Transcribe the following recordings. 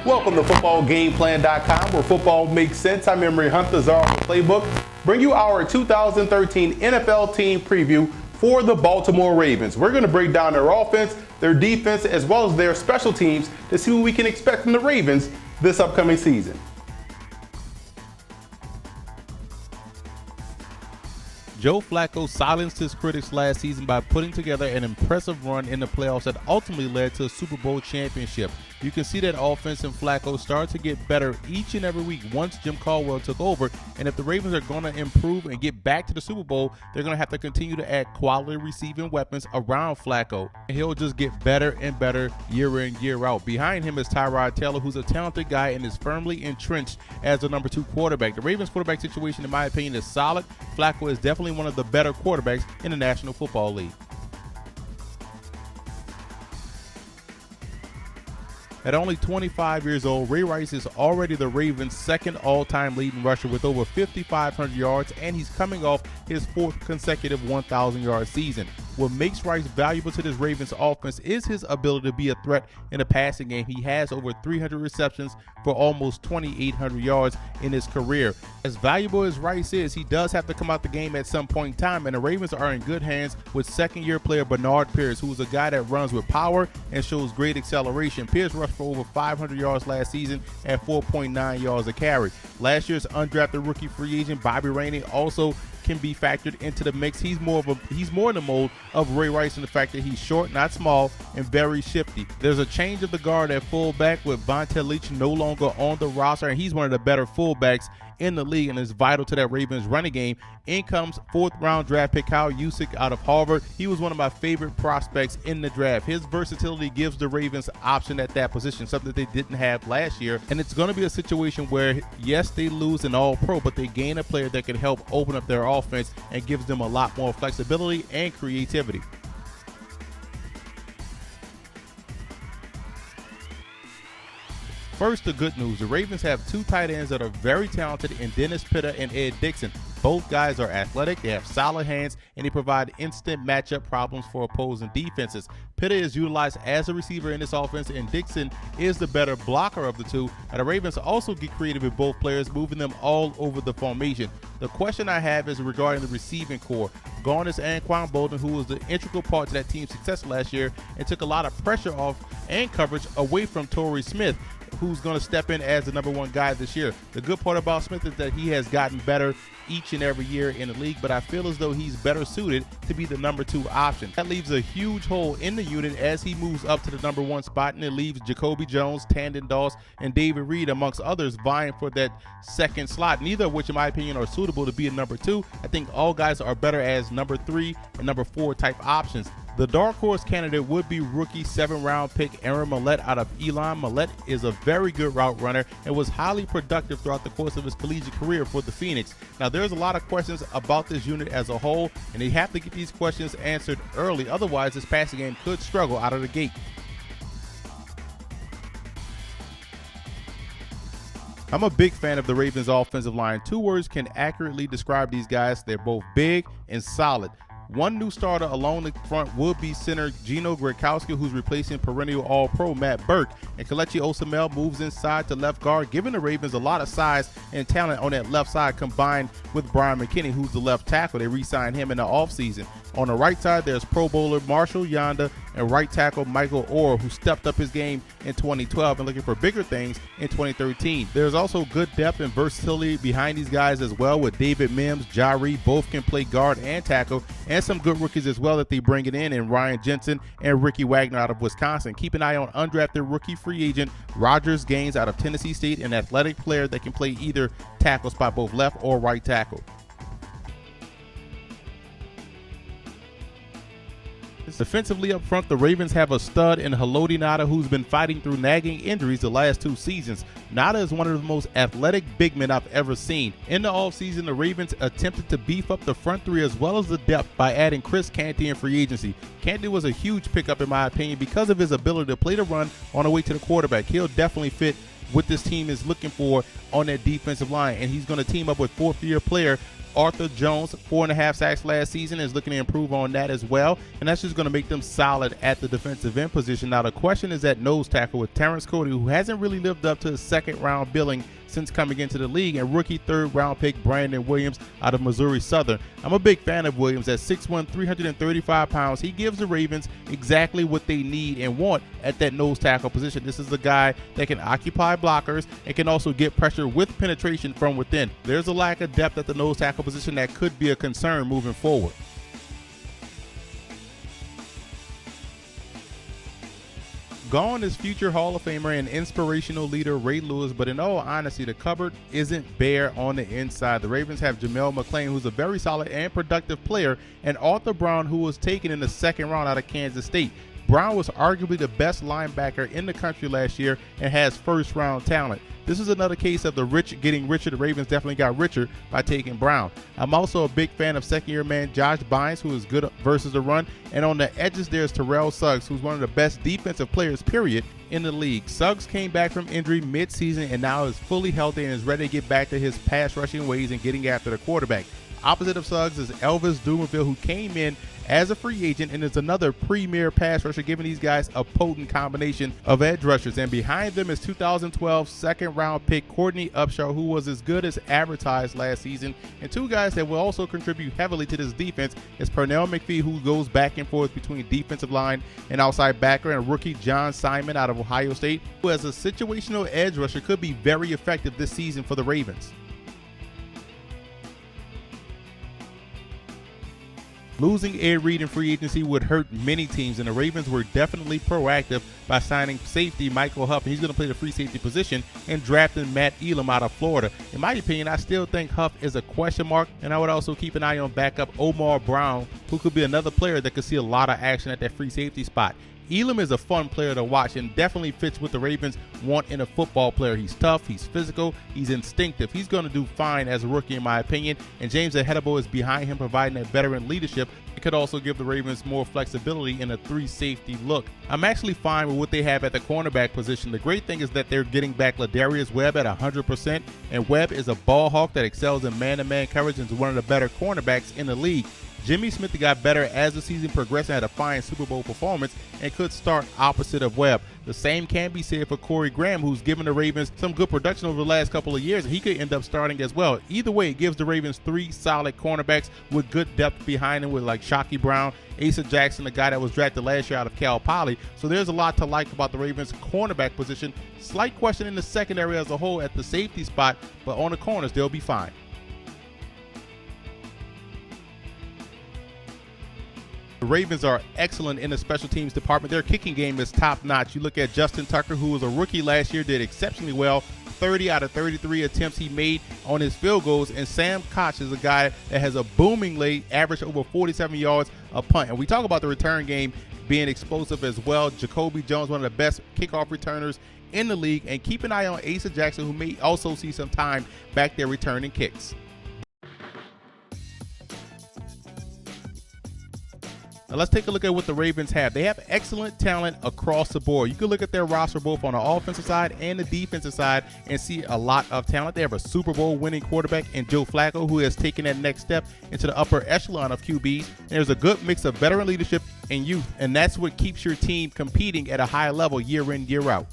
Welcome to footballgameplan.com, where football makes sense. I'm Emory Hunt, the czar of the playbook. Bring you our 2013 NFL team preview for the Baltimore Ravens. We're going to break down their offense, their defense, as well as their special teams to see what we can expect from the Ravens this upcoming season. Joe Flacco silenced his critics last season by putting together an impressive run in the playoffs that ultimately led to a Super Bowl championship. You can see that offense and Flacco started to get better each and every week once Jim Caldwell took over. And if the Ravens are going to improve and get back to the Super Bowl, they're going to have to continue to add quality receiving weapons around Flacco. And he'll just get better and better year in, year out. Behind him is Tyrod Taylor, who's a talented guy and is firmly entrenched as the number 2 quarterback. The Ravens quarterback situation, in my opinion, is solid. Flacco is definitely one of the better quarterbacks in the National Football League. At only 25 years old, Ray Rice is already the Ravens' second all-time leading rusher with over 5,500 yards, and he's coming off his 4th consecutive 1,000-yard season. What makes Rice valuable to this Ravens offense is his ability to be a threat in the passing game. He has over 300 receptions for almost 2,800 yards in his career. As valuable as Rice is, he does have to come out the game at some point in time, and the Ravens are in good hands with second-year player Bernard Pierce, who's a guy that runs with power and shows great acceleration. Pierce rushed for over 500 yards last season at 4.9 yards a carry. Last year's undrafted rookie free agent Bobby Rainey also can be factored into the mix. He's more in the mold of Ray Rice in the fact that he's short, not small, and very shifty. There's a change of the guard at fullback with Vontae Leach no longer on the roster, and he's one of the better fullbacks in the league and is vital to that Ravens running game. In comes 4th-round draft pick Kyle Juszczyk out of Harvard. He was one of my favorite prospects in the draft. His versatility gives the Ravens option at that position, something they didn't have last year. And it's going to be a situation where, yes, they lose an all-pro, but they gain a player that can help open up their offense and gives them a lot more flexibility and creativity. First, the good news. The Ravens have 2 tight ends that are very talented in Dennis Pitta and Ed Dixon. Both guys are athletic, they have solid hands, and they provide instant matchup problems for opposing defenses. Pitta is utilized as a receiver in this offense, and Dixon is the better blocker of the two. And the Ravens also get creative with both players, moving them all over the formation. The question I have is regarding the receiving core. Gone is Anquan Bolden, who was the integral part to that team's success last year and took a lot of pressure off and coverage away from Torrey Smith, who's going to step in as the number 1 guy this year. The good part about Smith is that he has gotten better each and every year in the league, but I feel as though he's better suited to be the number 2 option. That leaves a huge hole in the unit as he moves up to the number 1 spot, and it leaves Jacoby Jones, Tandon Doss, and David Reed, amongst others, vying for that 2nd slot, neither of which, in my opinion, are suitable to be a number 2. I think all guys are better as number 3 and number 4 type options. The dark horse candidate would be rookie 7th-round pick Aaron Millett out of Elon. Millett is a very good route runner and was highly productive throughout the course of his collegiate career for the Phoenix. Now, there's a lot of questions about this unit as a whole, and they have to get these questions answered early. Otherwise, this passing game could struggle out of the gate. I'm a big fan of the Ravens' offensive line. 2 words can accurately describe these guys. They're both big and solid. One new starter along the front would be center Gino Gradkowski, who's replacing perennial All-Pro Matt Burke. And Kelechi Osemele moves inside to left guard, giving the Ravens a lot of size and talent on that left side, combined with Brian McKinney, who's the left tackle. They re-signed him in the offseason. On the right side, there's Pro Bowler Marshall Yanda and right tackle Michael Orr, who stepped up his game in 2012 and looking for bigger things in 2013. There's also good depth and versatility behind these guys as well, with David Mims, Jari, both can play guard and tackle, and some good rookies as well that they bring it in Ryan Jensen and Ricky Wagner out of Wisconsin. Keep an eye on undrafted rookie free agent Rogers Gaines out of Tennessee State, an athletic player that can play either tackle spot, both left or right tackle. Defensively up front, the Ravens have a stud in Haloti Ngata, who's been fighting through nagging injuries the last 2 seasons. Ngata is one of the most athletic big men I've ever seen. In the offseason, the Ravens attempted to beef up the front 3 as well as the depth by adding Chris Canty in free agency. Canty was a huge pickup in my opinion because of his ability to play the run on the way to the quarterback. He'll definitely fit what this team is looking for on that defensive line, and he's going to team up with 4th-year player Arthur Jones, 4.5 sacks last season, is looking to improve on that as well, and that's just going to make them solid at the defensive end position. Now the question is at nose tackle with Terrence Cody, who hasn't really lived up to his second-round billing since coming into the league, and rookie third-round pick Brandon Williams out of Missouri Southern. I'm a big fan of Williams. At 6'1", 335 pounds, he gives the Ravens exactly what they need and want at that nose tackle position. This is a guy that can occupy blockers and can also get pressure with penetration from within. There's a lack of depth at the nose tackle position that could be a concern moving forward. Gone is future Hall of Famer and inspirational leader Ray Lewis, but in all honesty, the cupboard isn't bare on the inside. The Ravens have Jamel McClain, who's a very solid and productive player, and Arthur Brown, who was taken in the second round out of Kansas State. Brown was arguably the best linebacker in the country last year and has first-round talent. This is another case of the rich getting richer. The Ravens definitely got richer by taking Brown. I'm also a big fan of second-year man Josh Bynes, who is good versus the run. And on the edges, there's Terrell Suggs, who's one of the best defensive players, period, in the league. Suggs came back from injury mid-season and now is fully healthy and is ready to get back to his pass-rushing ways and getting after the quarterback. Opposite of Suggs is Elvis Dumerville, who came in as a free agent and is another premier pass rusher, giving these guys a potent combination of edge rushers. And behind them is 2012 second-round pick Courtney Upshaw, who was as good as advertised last season. And two guys that will also contribute heavily to this defense is Pernell McPhee, who goes back and forth between defensive line and outside backer, and rookie John Simon out of Ohio State, who as a situational edge rusher could be very effective this season for the Ravens. Losing Ed Reed in free agency would hurt many teams, and the Ravens were definitely proactive by signing safety Michael Huff, and he's going to play the free safety position, and drafting Matt Elam out of Florida. In my opinion, I still think Huff is a question mark, and I would also keep an eye on backup Omar Brown, who could be another player that could see a lot of action at that free safety spot. Elam is a fun player to watch and definitely fits what the Ravens want in a football player. He's tough, he's physical, he's instinctive. He's going to do fine as a rookie in my opinion, and James Ahedebo is behind him providing that veteran leadership. It could also give the Ravens more flexibility in a three-safety look. I'm actually fine with what they have at the cornerback position. The great thing is that they're getting back Ladarius Webb at 100%, and Webb is a ball hawk that excels in man-to-man coverage and is one of the better cornerbacks in the league. Jimmy Smith got better as the season progressed and had a fine Super Bowl performance and could start opposite of Webb. The same can be said for Corey Graham, who's given the Ravens some good production over the last couple of years, and he could end up starting as well. Either way, it gives the Ravens three solid cornerbacks with good depth behind them with like Shockey Brown, Asa Jackson, the guy that was drafted last year out of Cal Poly. So there's a lot to like about the Ravens cornerback position. Slight question in the secondary as a whole at the safety spot, but on the corners, they'll be fine. The Ravens are excellent in the special teams department. Their kicking game is top-notch. You look at Justin Tucker, who was a rookie last year, did exceptionally well. 30 out of 33 attempts he made on his field goals. And Sam Koch is a guy that has a booming leg, average over 47 yards a punt. And we talk about the return game being explosive as well. Jacoby Jones, one of the best kickoff returners in the league. And keep an eye on Asa Jackson, who may also see some time back there returning kicks. Now let's take a look at what the Ravens have. They have excellent talent across the board. You can look at their roster both on the offensive side and the defensive side and see a lot of talent. They have a Super Bowl winning quarterback in Joe Flacco, who has taken that next step into the upper echelon of QBs. And there's a good mix of veteran leadership and youth, and that's what keeps your team competing at a high level year in, year out.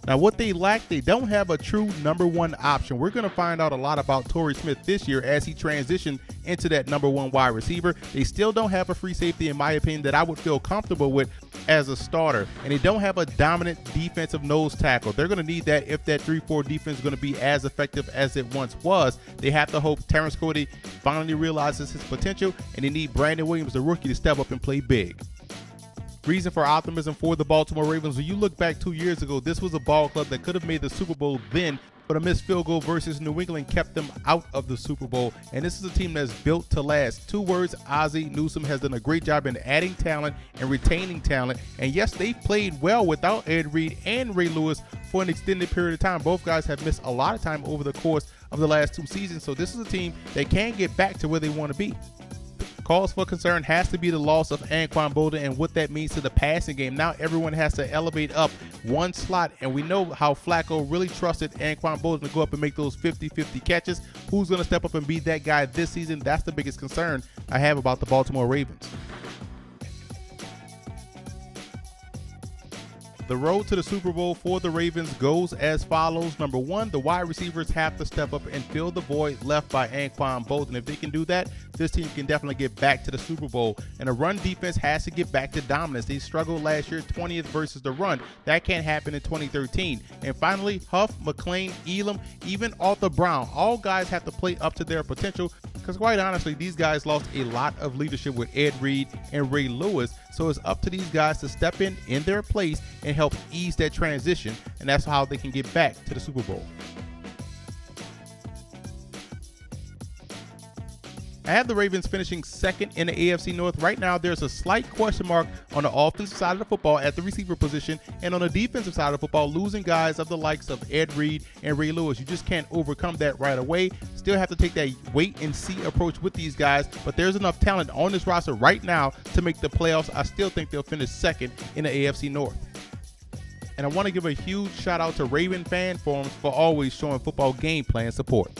Now, what they lack, they don't have a true number one option. We're going to find out a lot about Torrey Smith this year as he transitioned into that number one wide receiver. They still don't have a free safety, in my opinion, that I would feel comfortable with as a starter. And they don't have a dominant defensive nose tackle. They're going to need that if that 3-4 defense is going to be as effective as it once was. They have to hope Terrence Cody finally realizes his potential, and they need Brandon Williams, the rookie, to step up and play big. Reason for optimism for the Baltimore Ravens: when you look back 2 years ago, this was a ball club that could have made the Super Bowl then, but a missed field goal versus New England kept them out of the Super Bowl. And this is a team that's built to last. 2 words: Ozzie Newsome has done a great job in adding talent and retaining talent. And yes, they've played well without Ed Reed and Ray Lewis for an extended period of time. Both guys have missed a lot of time over the course of the last 2 seasons. So this is a team that can get back to where they want to be. Cause for concern has to be the loss of Anquan Bolden and what that means to the passing game. Now everyone has to elevate up one slot, and we know how Flacco really trusted Anquan Bolden to go up and make those 50-50 catches. Who's going to step up and be that guy this season? That's the biggest concern I have about the Baltimore Ravens. The road to the Super Bowl for the Ravens goes as follows. Number one, the wide receivers have to step up and fill the void left by Anquan Bolden. If they can do that, this team can definitely get back to the Super Bowl. And the run defense has to get back to dominance. They struggled last year, 20th versus the run. That can't happen in 2013. And finally, Huff, McClain, Elam, even Arthur Brown, all guys have to play up to their potential, because quite honestly, these guys lost a lot of leadership with Ed Reed and Ray Lewis. So it's up to these guys to step in their place and help ease that transition, and that's how they can get back to the Super Bowl. I have the Ravens finishing second in the AFC North. Right now, there's a slight question mark on the offensive side of the football at the receiver position, and on the defensive side of the football, losing guys of the likes of Ed Reed and Ray Lewis. You just can't overcome that right away. Still have to take that wait and see approach with these guys, but there's enough talent on this roster right now to make the playoffs. I still think they'll finish second in the AFC North. And I want to give a huge shout out to Raven fan forums for always showing football game plan support.